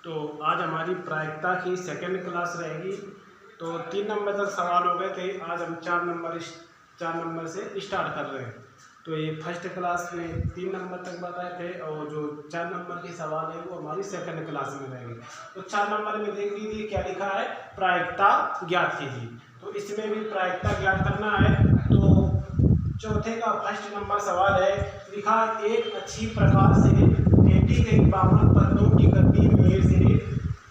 तो आज हमारी प्रायिकता की सेकंड क्लास रहेगी। तो 3 नंबर तक सवाल हो गए थे, आज हम 4 नंबर से स्टार्ट कर रहे हैं। तो ये फर्स्ट क्लास में 3 नंबर तक बताए थे और जो 4 नंबर के सवाल है वो हमारी सेकंड क्लास में रहेंगे। तो 4 नंबर में देख लीजिए क्या लिखा है, प्रायिकता ज्ञात कीजिए। तो इसमें भी प्रायिकता ज्ञात करना है। तो चौथे का फर्स्ट नंबर सवाल है, लिखा एक अच्छी प्रकार से फेंटी गई 52 पत्तों की गद्दी में से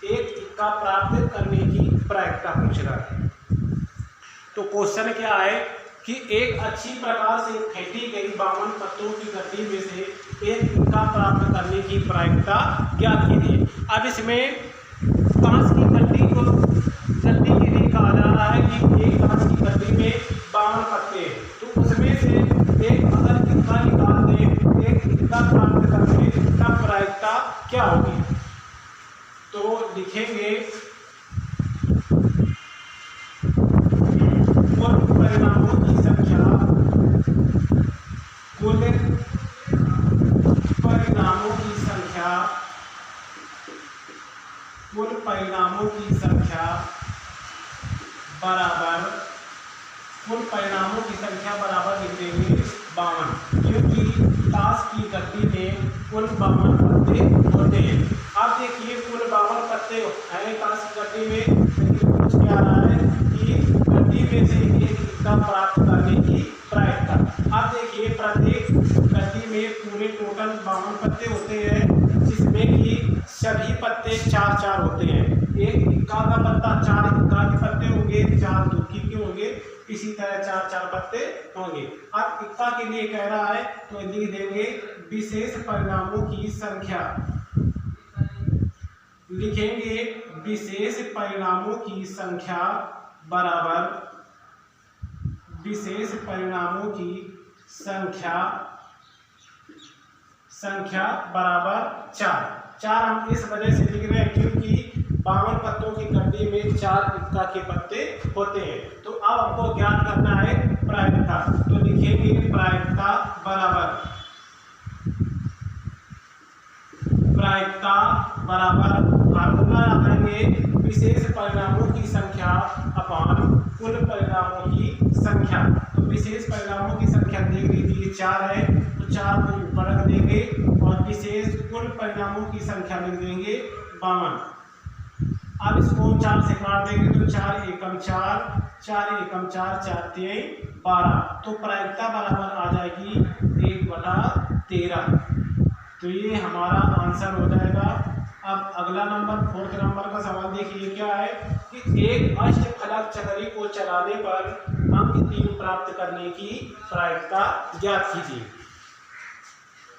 एक इक्का प्राप्त करने की प्रायिकता पूछ रहा है। तो क्वेश्चन क्या है कि एक अच्छी प्रकार से फेंटी गई 52 पत्तों की गद्दी में से एक इक्का प्राप्त करने की प्रायिकता ज्ञात कीजिए। अब इसमें कांच की गद्दी के लिए कहा जा रहा है कि एक कांच की गद्दी में 52 पत्ते हैं, तो उसमें से एक अगर इक्का निकाल दें, एक इक्का प्राप्त करने का प्रायिकता क्या होगी। तो लिखेंगे कुल परिणामों की संख्या, कुल परिणामों की संख्या, कुल परिणामों की संख्या बराबर, कुल परिणामों की संख्या बराबर लिख देंगे 52, क्योंकि ताश की गद्दी में कुल 52 पत्ते होते हैं। अब देखिए कुल 52 पत्ते हैं ताश की गद्दी में, लेकिन पूछ क्या रहा है कि गद्दी में से एक इक्का प्राप्त करने की प्रायिकता। अब देखिए प्रत्येक गद्दी में पूरे टोटल 52 पत्ते होते हैं, जिसमें कि सभी पत्ते 4-4 होते हैं। एक इक्का का पत्ता 4 इक्का के पत्ते होंगे, 4 दुक्की के होंगे, इसी तरह 4-4 पत्ते होंगे। अब इक्का के लिए कह रहा है तो लिख देंगे विशेष परिणामों की संख्या, लिखेंगे विशेष परिणामों की संख्या बराबर, विशेष परिणामों की संख्या बराबर 4 हम इस वजह से लिख रहे हैं क्योंकि 52 पत्तों की गद्दी में 4 इक्का के पत्ते होते हैं। तो अब हमको ज्ञात करना है प्रायिकता, तो लिखेंगे प्रायिकता बराबर, फार्मूला लगाएंगे विशेष परिणामों की संख्या अपान कुल परिणामों की संख्या। तो विशेष परिणामों की संख्या देख लीजिए 4 है, तो 4 को ऊपर रख देंगे और विशेष कुल परिणामों की संख्या लिख देंगे 52। अब इसको 4 से काट देंगे तो 4 एकम 4, 4 एकम 4, 4 3 12। तो प्रायिकता बराबर आ जाएगी 1/13। तो ये हमारा आंसर हो जाएगा। अब अगला नंबर 4th नंबर का सवाल देखिए क्या है कि एक अष्टफलक चक्री को चलाने पर अंक 3 प्राप्त करने की प्रायिकता ज्ञात कीजिए।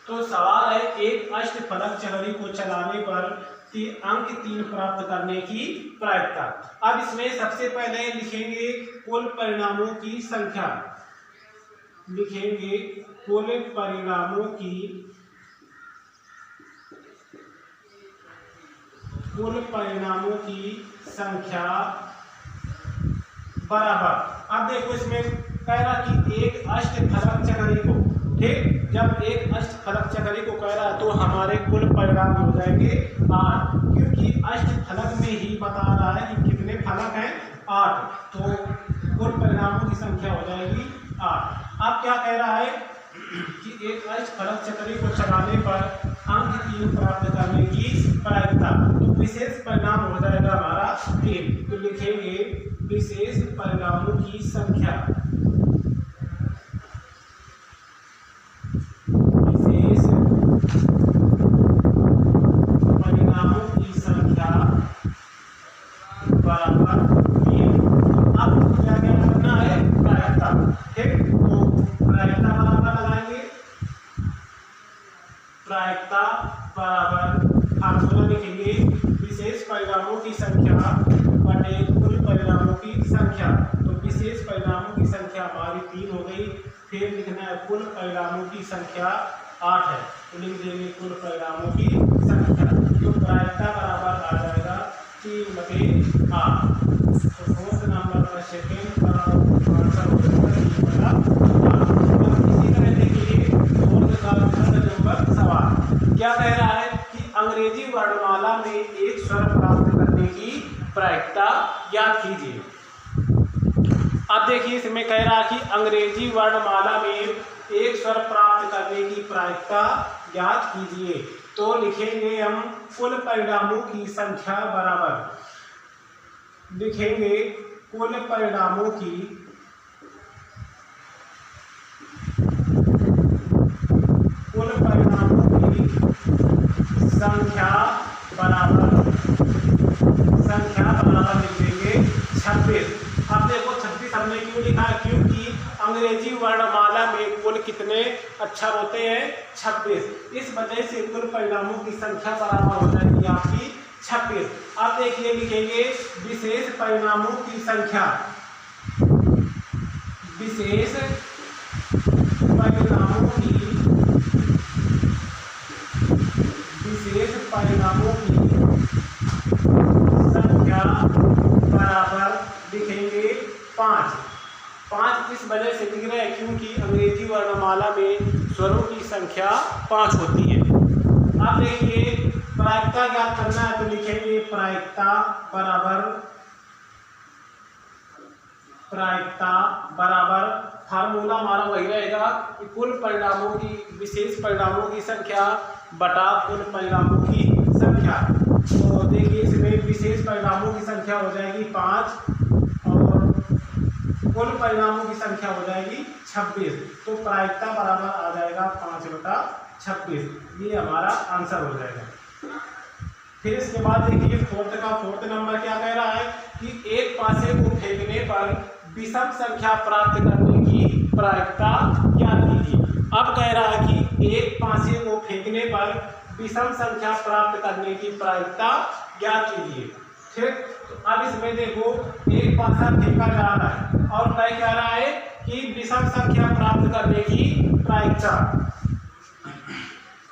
तो सवाल है एक अष्टफलक चक्री को चलाने पर अंक 3 प्राप्त करने की प्रायिकता। अब इसमें सबसे पहले लिखेंगे कुल परिणामों की संख्या, लिखेंगे कुल परिणामों की संख्या बराबर। अब देखो इसमें कह रहा कि एक अष्टफलक चक्री को, ठीक, जब एक अष्टफलक चक्री को कह रहा है तो हमारे कुल परिणाम हो जाएंगे 8, क्योंकि अष्टफलक में ही बता रहा है कि कितने फलक हैं, 8। तो कुल परिणामों की संख्या हो जाएगी 8। अब क्या कह रहा है कि एक अष्टफलक चक्री को चलाने पर अंक 3 प्राप्त करने की प्रायिकता। तो विशेष परिणाम हो जाएगा हमारा 3। तो लिखेंगे विशेष परिणामों की संख्या, विशेष परिणामों की संख्या बराबर 3। अब क्या क्या करना है, प्रायिकता, ठीक। तो प्रायिकता बराबर लगाएंगे, प्रायिकता बराबर फार्मूला लिखेंगे विशेष परिणामों की संख्या बटे कुल परिणामों की संख्या। तो विशेष परिणामों की संख्या हमारी 3 हो गई, फिर लिखना है कुल परिणामों की संख्या 8 है, तो लिख देंगे कुल परिणामों की संख्या। तो प्रायिकता बराबर आ जाएगा 3/8। तो 4th नंबर का सेकेंड का आंसर हो जाएगा 3/8। इसी तरह देखिए 4th का नंबर सवाल क्या कह रहा है कि अंग्रेजी वर्णमाला में एक स्वर प्राप्त करने की प्रायिकता ज्ञात कीजिए। अब देखिए इसमें कह रहा कि अंग्रेजी वर्णमाला में एक स्वर प्राप्त करने की प्रायिकता ज्ञात कीजिए। तो लिखेंगे हम कुल परिणामों की संख्या बराबर, लिखेंगे कुल परिणामों की संख्या बराबर लिख देंगे 26। अब देखो 26 हमने क्यों लिखा है, क्योंकि अंग्रेजी वर्णमाला में कुल कितने अक्षर होते हैं 26। इस वजह से कुल परिणामों की संख्या बराबर हो जाएगी आपकी 26। अब देखिए लिखेंगे विशेष परिणामों की संख्या, विशेष परिणामों की संख्या बराबर लिखेंगे 5। 5 इस वजह से लिख रहे हैं क्योंकि अंग्रेजी वर्णमाला में स्वरों की संख्या 5 होती है। अब देखिए प्रायिकता ज्ञात करना है, तो लिखेंगे प्रायिकता बराबर फार्मूला हमारा वही रहेगा कि कुल परिणामों की, विशेष परिणामों की संख्या बटा कुल परिणामों की संख्या। तो देखिए इसमें विशेष परिणामों की संख्या हो जाएगी 5 और कुल परिणामों की संख्या हो जाएगी 26। तो प्रायिकता बराबर आ जाएगा 5/26। ये हमारा आंसर हो जाएगा। फिर इसके बाद देखिए फोर्थ नंबर क्या कह रहा है कि एक पासे को फेंकने पर विषम संख्या प्राप्त करने की प्रायिकता ज्ञात कीजिए। अब कह रहा है कि एक पासे को फेंकने पर विषम संख्या प्राप्त करने की प्रायिकता ज्ञात कीजिए। ठीक, तो अब इसमें देखो एक पासा फेंका जा रहा है और कह रहा है कि विषम संख्या प्राप्त करने की प्रायिकता।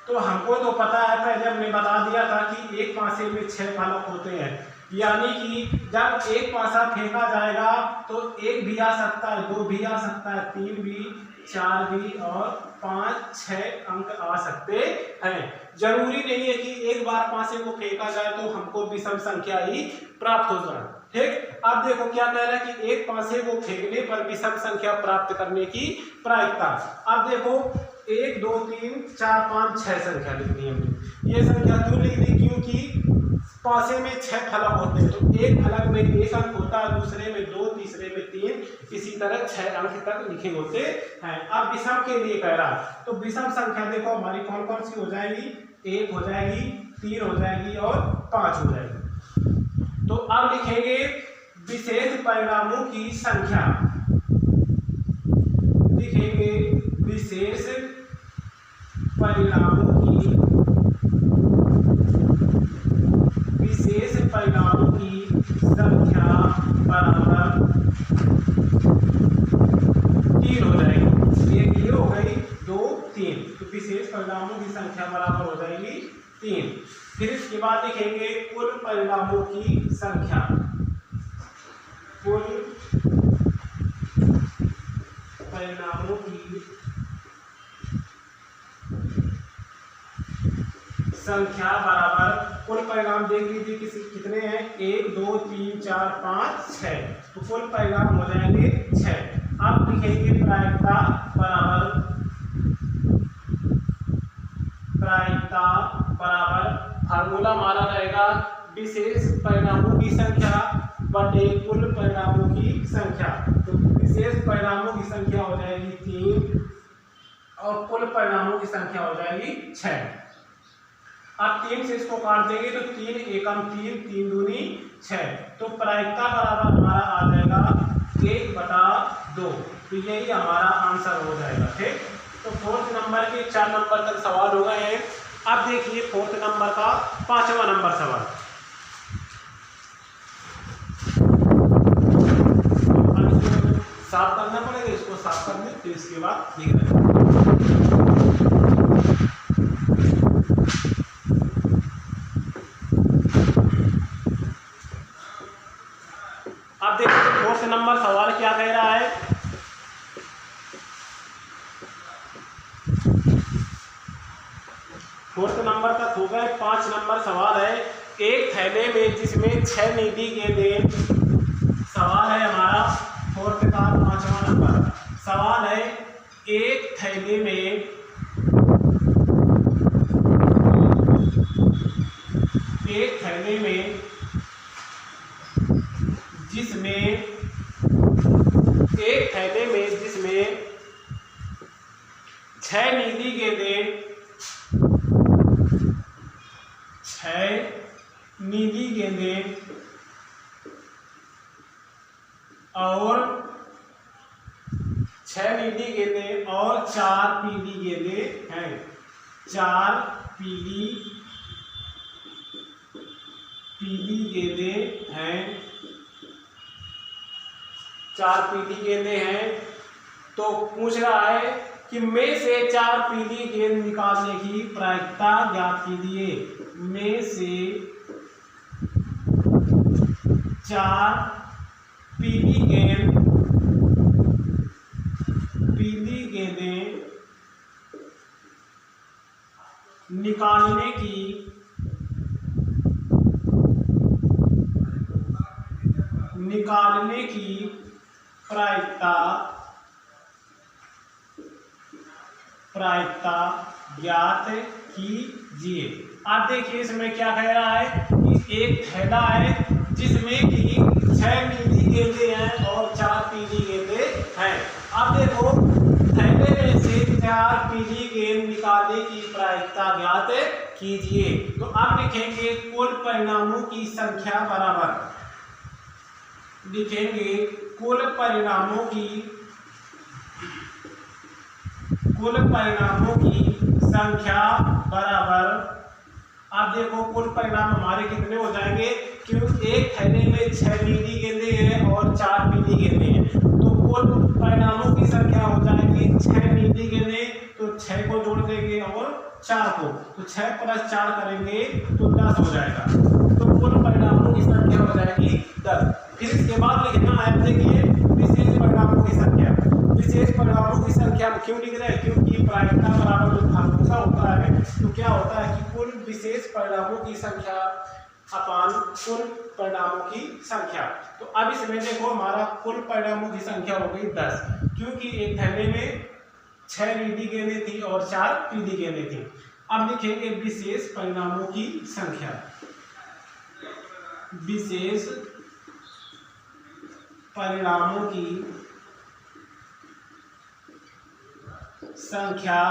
तो हमको तो पता है, पहले हमने बता दिया था कि एक पासे में 6 फलक होते हैं, यानी कि जब एक पासा फेंका जाएगा तो 1 भी आ सकता है, 2 भी आ सकता है, 3 भी, 4 भी और 5, 6 अंक आ सकते हैं। जरूरी नहीं है कि एक बार पासे को फेंका जाए तो हमको विषम संख्या ही प्राप्त हो जाए। ठीक, अब देखो क्या कह रहा है कि एक पासे को फेंकने पर विषम संख्या प्राप्त करने की प्रायिकता। अब देखो 1 2 3 4 5 6 संख्या लिखनी है हमने। ये संख्या क्यों लिख दी, क्योंकि पासे में 6 फलक होते हैं, तो एक फलक में 1 अंक होता है, दूसरे में 2, तीसरे में 3, इसी तरह 6 अंक तक लिखे होते हैं। अब विषम के लिए कह रहा है, तो विषम संख्या देखो हमारी कौन कौन सी हो जाएगी, 1 हो जाएगी, 3 हो जाएगी और 5 हो जाएगी। तो अब लिखेंगे विशेष परिणामों की संख्या, लिखेंगे विशेष परिणामों की संख्या बराबर 3 हो जाएगी। ये हो गई 2 3, तो विशेष परिणामों की संख्या बराबर हो जाएगी 3। फिर इसके बाद लिखेंगे कुल परिणामों की संख्या, कुल परिणामों की संख्या बराबर, कुल परिणाम देख लीजिए कितने हैं, 1 2 3 4 5 6, तो कुल परिणाम हो जाएंगे 6। अब लिखेंगे प्रायिकता बराबर फार्मूला हमारा रहेगा विशेष परिणामों की संख्या बटे कुल परिणामों की संख्या। तो विशेष परिणामों की संख्या हो जाएगी 3 और कुल परिणामों की संख्या हो जाएगी 6। अब 3 से इसको काट देंगे तो 3 एकम 3, 3 दूनी 6, तो प्रायिकता बराबर हमारा आ जाएगा 1/2। तो यही हमारा आंसर हो जाएगा। ठीक, तो फोर्थ नंबर के 4 नंबर तक सवाल हो गए हैं। अब देखिए फोर्थ नंबर का 5वां नंबर सवाल। साफ करना पड़ेगा, इसको साफ कर लें फिर इसके बाद लिख दें। अब देखिए फोर्थ नंबर सवाल क्या कह रहा है, फोर्थ नंबर तक हो गए। 5 नंबर सवाल है, एक थैले में जिसमें 6 नीली गेंदें, सवाल है हमारा फोर्थ का 5वां नंबर। सवाल है एक थैले में जिसमें 6 नीली गेंदें, 6 नीली गेंदें और 6 नीली गेंदें और 4 पीली गेंदें हैं। 4 पीली गेंदें हैं। 4 पीली गेंदें हैं। तो पूछ रहा है कि में से 4 पीली गेंद निकालने की प्रायिकता ज्ञात कीजिए। में से 4 पीली गेंदें निकालने की प्रायिकता ज्ञात कीजिए। आप देखिए इसमें क्या कह रहा है कि एक थैला है जिसमें कि 6 नीली गेंदें हैं और 4 पीली गेंदें हैं। अब देखो थैले में से 4 पीली गेंद निकालने की प्रायिकता ज्ञात कीजिए। तो अब लिखेंगे कुल परिणामों की संख्या बराबर, लिखेंगे कुल परिणामों की संख्या बराबर। अब देखो कुल परिणाम हमारे कितने हो जाएंगे, क्योंकि एक थैले में 6 नीली गेंदें हैं और 4 पीली गेंदें हैं। तो कुल परिणामों की संख्या हो जाएगी 6 नीली गेंदें, तो 6 को जोड़ देंगे और 4 को, तो 6 + 4 करेंगे तो 10 हो जाएगा। तो कुल परिणामों की संख्या हो जाएगी 10। फिर इसके बाद लिखना है, देखिए विशेष परिणामों की संख्या। विशेष परिणामों की संख्या क्यों लिख रहे हैं, क्योंकि प्रायिकता बराबर जो फार्मूला होता है तो क्या होता है कि कुल विशेष परिणामों की संख्या अपान कुल परिणामों की संख्या। तो अब इसमें देखो हमारा कुल परिणामों की संख्या हो गई 10, क्योंकि एक थैले में 6 नीली गेंदें थी और 4 पीली गेंदें थी। अब लिखेंगे विशेष परिणामों की संख्या। विशेष परिणामों की संख्या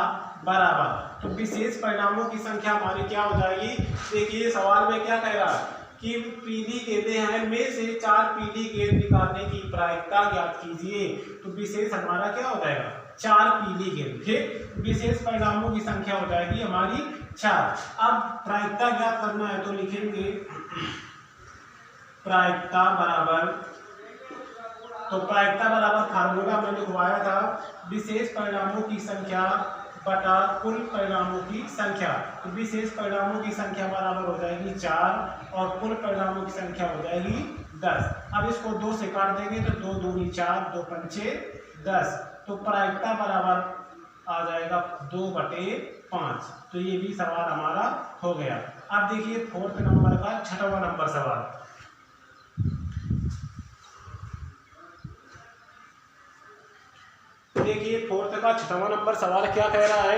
बराबर, तो विशेष परिणामों की संख्या हमारी क्या हो जाएगी। देखिए सवाल में क्या कह रहा है कि पीली गेंदें हैं, में से 4 पीली गेंद निकालने की प्रायिकता ज्ञात कीजिए। तो विशेष हमारा क्या हो जाएगा 4 पीली गेंद। ठीक, विशेष परिणामों की संख्या हो जाएगी हमारी 4। अब प्रायिकता ज्ञात करना है तो लिखेंगे प्रायिकता बराबर, तो प्रायिकता बराबर फार्मूला मैंने लिखवाया था, विशेष परिणामों की संख्या बटा कुल परिणामों की संख्या। तो विशेष परिणामों की संख्या बराबर हो जाएगी 4 और कुल परिणामों की संख्या हो जाएगी 10। अब इसको 2 से काट देंगे तो 2 दूनी 4, 2 पंचे 10। तो प्रायिकता बराबर आ जाएगा 2/5। तो ये भी सवाल हमारा हो गया। अब देखिए फोर्थ नंबर का 6वां नंबर सवाल। देखिए फोर्थ का 6वां नंबर सवाल क्या कह रहा है।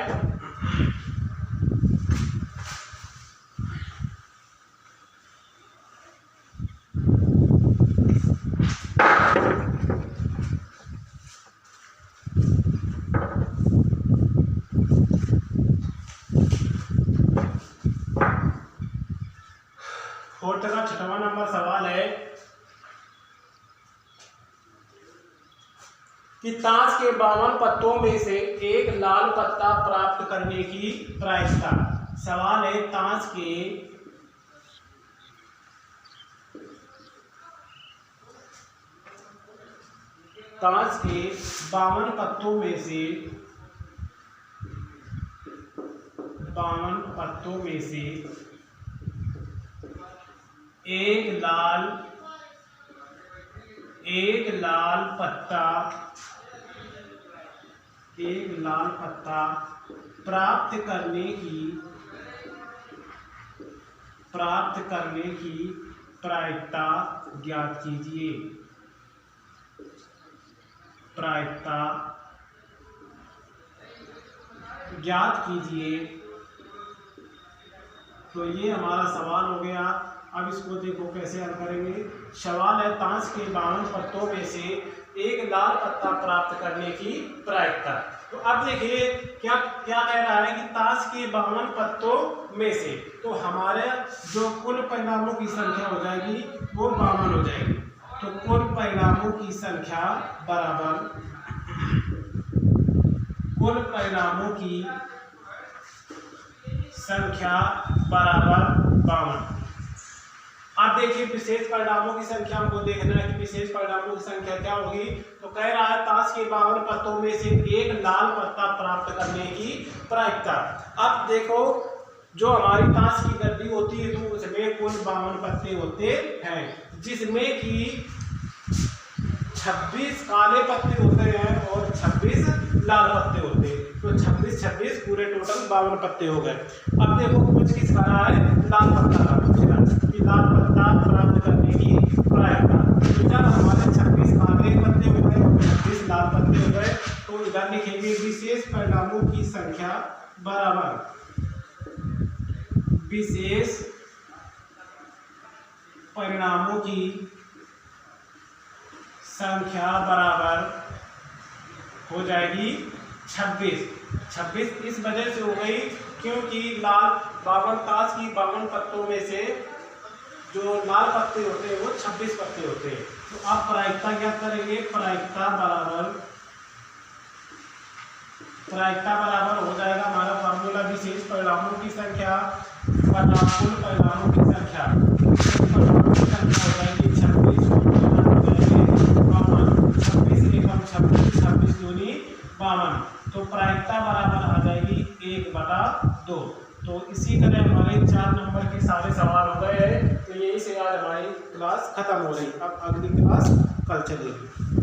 फोर्थ का 6वां नंबर सवाल है कि ताश के 52 पत्तों में से एक लाल पत्ता प्राप्त करने की प्रायिकता। सवाल है ताश के 52 पत्तों में से एक लाल पत्ता प्राप्त करने प्राप्त करने की प्रायिकता ज्ञात कीजिए। प्रायिकता ज्ञात कीजिए। तो ये हमारा सवाल हो गया। अब इसको देखो कैसे हल करेंगे। सवाल है ताश के 52 पत्तों में से एक लाल पत्ता प्राप्त करने की प्रायिकता। तो अब देखिए क्या क्या कह रहा है कि ताश के 52 पत्तों में से, तो हमारे जो कुल परिणामों की संख्या हो जाएगी वो 52 हो जाएगी। तो कुल परिणामों की संख्या बराबर कुल परिणामों की संख्या बराबर 52। अब देखिए विशेष परिणामों की संख्या हमको देखना है कि विशेष परिणामों की संख्या क्या होगी। तो कह रहा है ताश के 52 पत्तों में से एक लाल पत्ता प्राप्त करने की प्रायिकता। अब देखो जो हमारी ताश की गड्डी होती है तो उसमें कुल 52 पत्ते होते हैं, जिसमें कि 26 काले पत्ते होते हैं और 26 लाल पत्ते होते हैं। तो 26 पूरे टोटल 52 पत्ते हो गए। अब देखो कुछ किस रहा है, लाल पत्ता का पूछ रहा है कि लाल पत्ता प्राप्त करने की प्रायिकता। तो जब हमारे 26 काले पत्ते हो गए और 26 लाल पत्ते हो गए तो इधर लिखेंगे विशेष परिणामों की संख्या बराबर विशेष परिणामों की संख्या बराबर हो जाएगी 26 इस वजह से हो गई क्योंकि लाल 52 ताश की 52 पत्तों में से जो लाल पत्ते होते हैं वो 26 पत्ते होते हैं। तो आप प्रायिकता क्या करेंगे, प्रायिकता बराबर हो जाएगा हमारा फॉर्मूला विशेष परिणामों की संख्या बटा कुल परिणामों की संख्या। परिणामों की संख्या हो जाएगी 26 26 दूनी 52। तो प्रायिकता बराबर आ जाएगी 1/2। तो इसी तरह हमारे 4 नंबर के सारे सवाल हो गए हैं। तो यही से आज हमारी क्लास खत्म हो रही। अब अगली क्लास कल चलेगी।